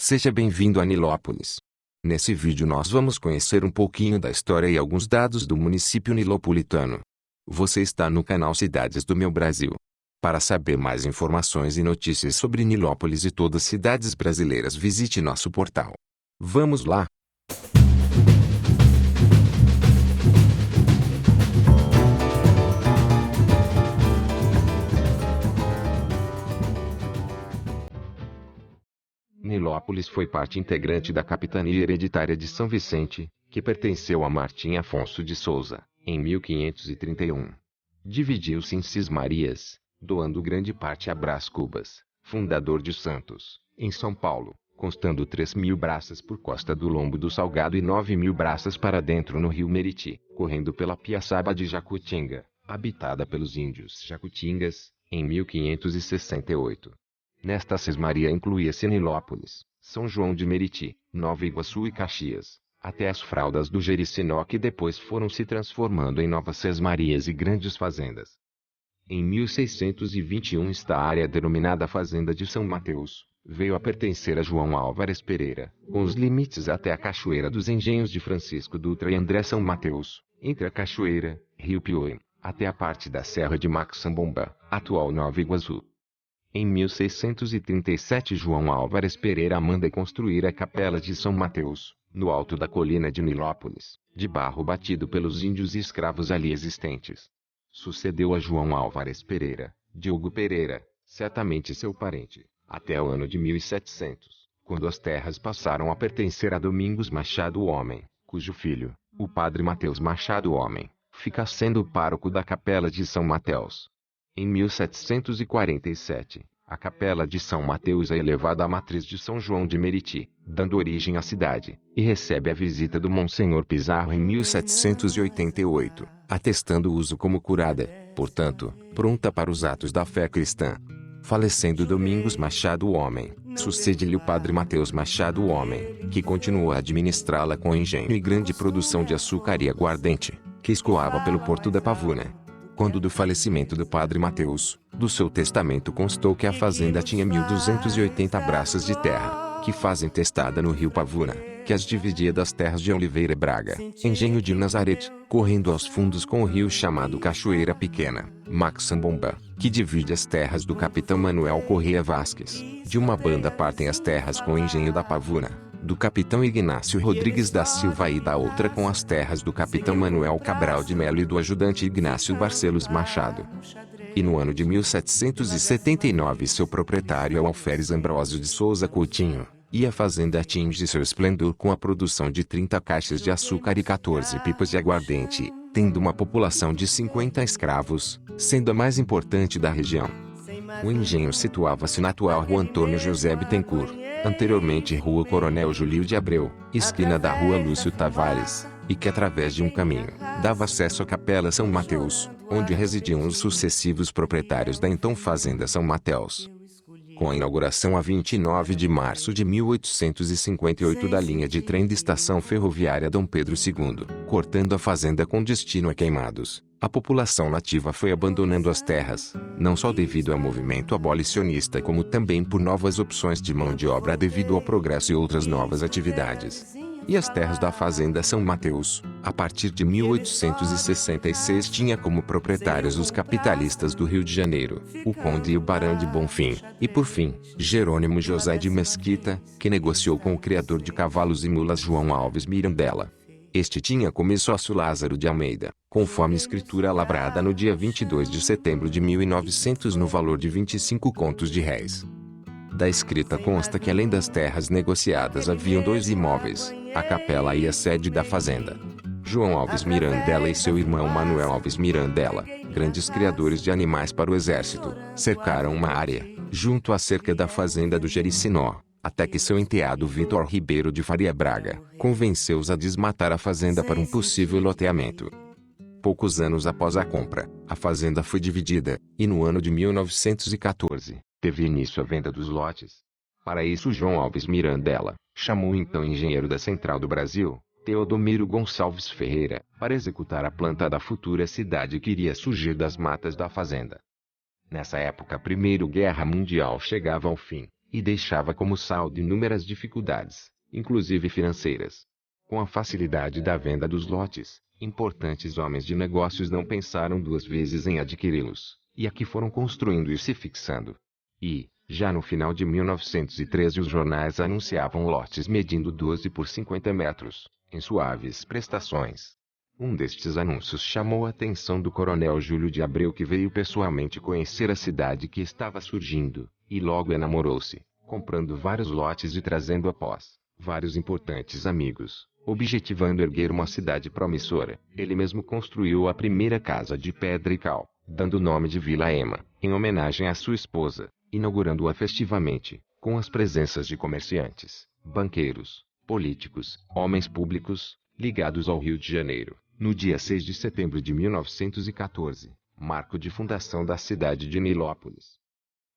Seja bem-vindo a Nilópolis. Nesse vídeo nós vamos conhecer um pouquinho da história e alguns dados do município nilopolitano. Você está no canal Cidades do Meu Brasil. Para saber mais informações e notícias sobre Nilópolis e todas as cidades brasileiras, visite nosso portal. Vamos lá! Nilópolis foi parte integrante da capitania hereditária de São Vicente, que pertenceu a Martim Afonso de Souza, em 1531. Dividiu-se em cismarias, doando grande parte a Brás Cubas, fundador de Santos, em São Paulo, constando 3.000 braças por costa do Lombo do Salgado e 9.000 braças para dentro no rio Meriti, correndo pela Piaçaba de Jacutinga, habitada pelos índios Jacutingas, em 1568. Nesta cismaria incluía-se Nilópolis, São João de Meriti, Nova Iguaçu e Caxias, até as fraldas do Jericinó, que depois foram se transformando em novas sesmarias e grandes fazendas. Em 1621 esta área, denominada Fazenda de São Mateus, veio a pertencer a João Álvares Pereira, com os limites até a Cachoeira dos Engenhos de Francisco Dutra e André São Mateus, entre a Cachoeira, Rio Piauí, até a parte da Serra de Maxambomba, atual Nova Iguaçu. Em 1637 João Álvares Pereira manda construir a Capela de São Mateus, no alto da colina de Nilópolis, de barro batido pelos índios e escravos ali existentes. Sucedeu a João Álvares Pereira, Diogo Pereira, certamente seu parente, até o ano de 1700, quando as terras passaram a pertencer a Domingos Machado Homem, cujo filho, o padre Mateus Machado Homem, fica sendo o pároco da Capela de São Mateus. Em 1747, a Capela de São Mateus é elevada à matriz de São João de Meriti, dando origem à cidade, e recebe a visita do Monsenhor Pizarro em 1788, atestando o uso como curada, portanto, pronta para os atos da fé cristã. Falecendo Domingos Machado Homem, sucede-lhe o padre Mateus Machado Homem, que continuou a administrá-la com engenho e grande produção de açúcar e aguardente, que escoava pelo porto da Pavuna. Quando do falecimento do padre Mateus, do seu testamento constou que a fazenda tinha 1.280 braças de terra, que fazem testada no rio Pavuna, que as dividia das terras de Oliveira Braga, engenho de Nazarete, correndo aos fundos com o rio chamado Cachoeira Pequena, Maxambomba, que divide as terras do capitão Manuel Correia Vasques. De uma banda partem as terras com o engenho da Pavuna, do capitão Ignácio Rodrigues da Silva, e da outra com as terras do capitão Manuel Cabral de Melo e do ajudante Ignácio Barcelos Machado. E no ano de 1779 seu proprietário é o Alferes Ambrósio de Souza Coutinho, e a fazenda atinge seu esplendor com a produção de 30 caixas de açúcar e 14 pipas de aguardente, tendo uma população de 50 escravos, sendo a mais importante da região. O engenho situava-se na atual Rua Antônio José Bittencourt, anteriormente Rua Coronel Júlio de Abreu, esquina da Rua Lúcio Tavares, e que através de um caminho, dava acesso à Capela São Mateus, onde residiam os sucessivos proprietários da então Fazenda São Mateus. Com a inauguração a 29 de março de 1858 da linha de trem da Estação Ferroviária Dom Pedro II, cortando a fazenda com destino a Queimados, a população nativa foi abandonando as terras, não só devido ao movimento abolicionista, como também por novas opções de mão de obra devido ao progresso e outras novas atividades. E as terras da Fazenda São Mateus, a partir de 1866, tinha como proprietários os capitalistas do Rio de Janeiro, o Conde e o Barão de Bonfim, e por fim, Jerônimo José de Mesquita, que negociou com o criador de cavalos e mulas João Alves Mirandela. Este tinha como sócio Lázaro de Almeida, conforme escritura lavrada no dia 22 de setembro de 1900 no valor de 25 contos de réis. Da escrita consta que além das terras negociadas haviam 2 imóveis, a capela e a sede da fazenda. João Alves Mirandela e seu irmão Manuel Alves Mirandela, grandes criadores de animais para o exército, cercaram uma área, junto à cerca da fazenda do Jericinó, até que seu enteado Vitor Ribeiro de Faria Braga convenceu-os a desmatar a fazenda para um possível loteamento. Poucos anos após a compra, a fazenda foi dividida, e no ano de 1914, teve início a venda dos lotes. Para isso João Alves Mirandela chamou o então engenheiro da Central do Brasil, Teodomiro Gonçalves Ferreira, para executar a planta da futura cidade que iria surgir das matas da fazenda. Nessa época a Primeira Guerra Mundial chegava ao fim, e deixava como saldo inúmeras dificuldades, inclusive financeiras. Com a facilidade da venda dos lotes, importantes homens de negócios não pensaram duas vezes em adquiri-los, e aqui foram construindo e se fixando. E, já no final de 1913, os jornais anunciavam lotes medindo 12 por 50 metros, em suaves prestações. Um destes anúncios chamou a atenção do coronel Júlio de Abreu, que veio pessoalmente conhecer a cidade que estava surgindo, e logo enamorou-se, comprando vários lotes e trazendo após vários importantes amigos, objetivando erguer uma cidade promissora. Ele mesmo construiu a primeira casa de pedra e cal, dando o nome de Vila Ema, em homenagem à sua esposa, inaugurando-a festivamente, com as presenças de comerciantes, banqueiros, políticos, homens públicos, ligados ao Rio de Janeiro, no dia 6 de setembro de 1914, marco de fundação da cidade de Nilópolis.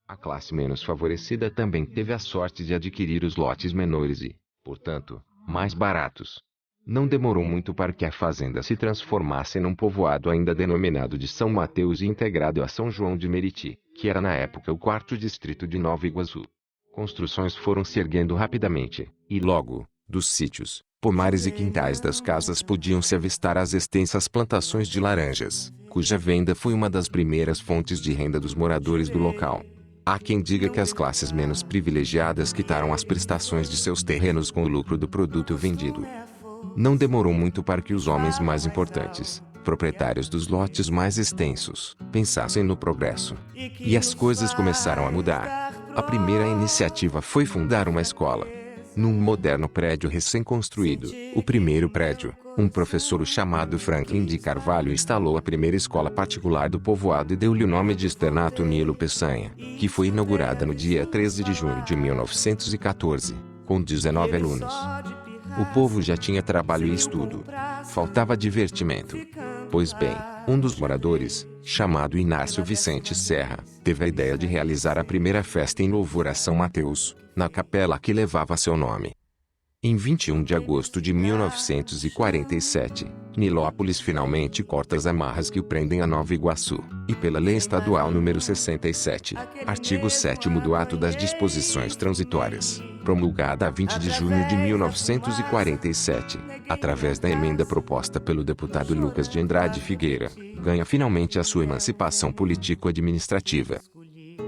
A classe menos favorecida também teve a sorte de adquirir os lotes menores e, portanto, mais baratos. Não demorou muito para que a fazenda se transformasse num povoado ainda denominado de São Mateus e integrado a São João de Meriti, que era na época o quarto distrito de Nova Iguaçu. Construções foram se erguendo rapidamente, e logo, dos sítios, pomares e quintais das casas podiam-se avistar as extensas plantações de laranjas, cuja venda foi uma das primeiras fontes de renda dos moradores do local. Há quem diga que as classes menos privilegiadas quitaram as prestações de seus terrenos com o lucro do produto vendido. Não demorou muito para que os homens mais importantes, proprietários dos lotes mais extensos, pensassem no progresso. E as coisas começaram a mudar. A primeira iniciativa foi fundar uma escola. Num moderno prédio recém-construído, o primeiro prédio, um professor chamado Franklin de Carvalho instalou a primeira escola particular do povoado e deu-lhe o nome de Externato Nilo Peçanha, que foi inaugurada no dia 13 de junho de 1914, com 19 alunos. O povo já tinha trabalho e estudo. Faltava divertimento. Pois bem, um dos moradores, chamado Inácio Vicente Serra, teve a ideia de realizar a primeira festa em louvor a São Mateus, na capela que levava seu nome. Em 21 de agosto de 1947, Nilópolis finalmente corta as amarras que o prendem a Nova Iguaçu, e pela Lei Estadual número 67, artigo 7º do Ato das Disposições Transitórias, promulgada a 20 de junho de 1947, através da emenda proposta pelo deputado Lucas de Andrade Figueira, ganha finalmente a sua emancipação político-administrativa.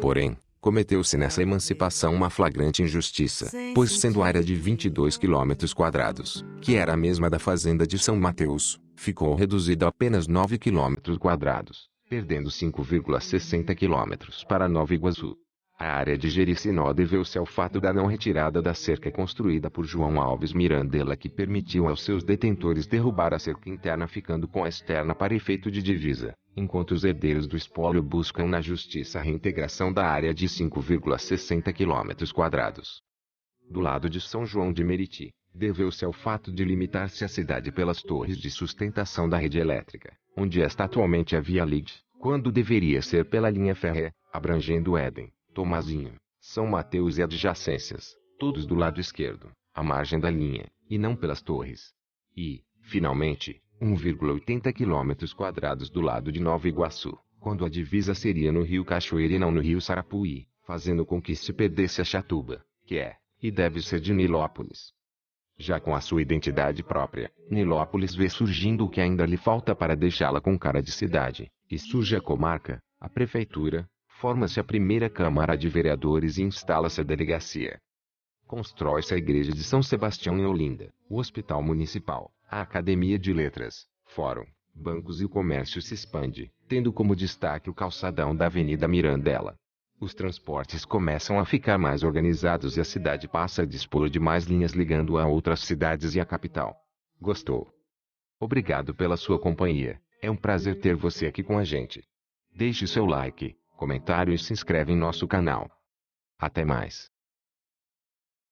Porém, cometeu-se nessa emancipação uma flagrante injustiça, pois sendo área de 22 km², que era a mesma da fazenda de São Mateus, ficou reduzida a apenas 9 km², perdendo 5,60 km para Nova Iguaçu. A área de Jericinó deveu-se ao fato da não retirada da cerca construída por João Alves Mirandela, que permitiu aos seus detentores derrubar a cerca interna, ficando com a externa para efeito de divisa, enquanto os herdeiros do espólio buscam na justiça a reintegração da área de 5,60 km². Do lado de São João de Meriti, deveu-se ao fato de limitar-se a cidade pelas torres de sustentação da rede elétrica, onde está atualmente a Via Ligue, quando deveria ser pela linha férrea, abrangendo Éden, Tomazinho, São Mateus e adjacências, todos do lado esquerdo, à margem da linha, e não pelas torres. E, finalmente, 1,80 km² do lado de Nova Iguaçu, quando a divisa seria no Rio Cachoeira e não no Rio Sarapuí, fazendo com que se perdesse a Chatuba, que é, e deve ser de Nilópolis. Já com a sua identidade própria, Nilópolis vê surgindo o que ainda lhe falta para deixá-la com cara de cidade, e surge a comarca, a prefeitura, forma-se a primeira Câmara de Vereadores e instala-se a delegacia. Constrói-se a Igreja de São Sebastião em Olinda, o Hospital Municipal, a Academia de Letras, Fórum, bancos e o comércio se expande, tendo como destaque o calçadão da Avenida Mirandela. Os transportes começam a ficar mais organizados e a cidade passa a dispor de mais linhas ligando a outras cidades e a capital. Gostou? Obrigado pela sua companhia, é um prazer ter você aqui com a gente. Deixe seu like, comentário e se inscreve em nosso canal. Até mais.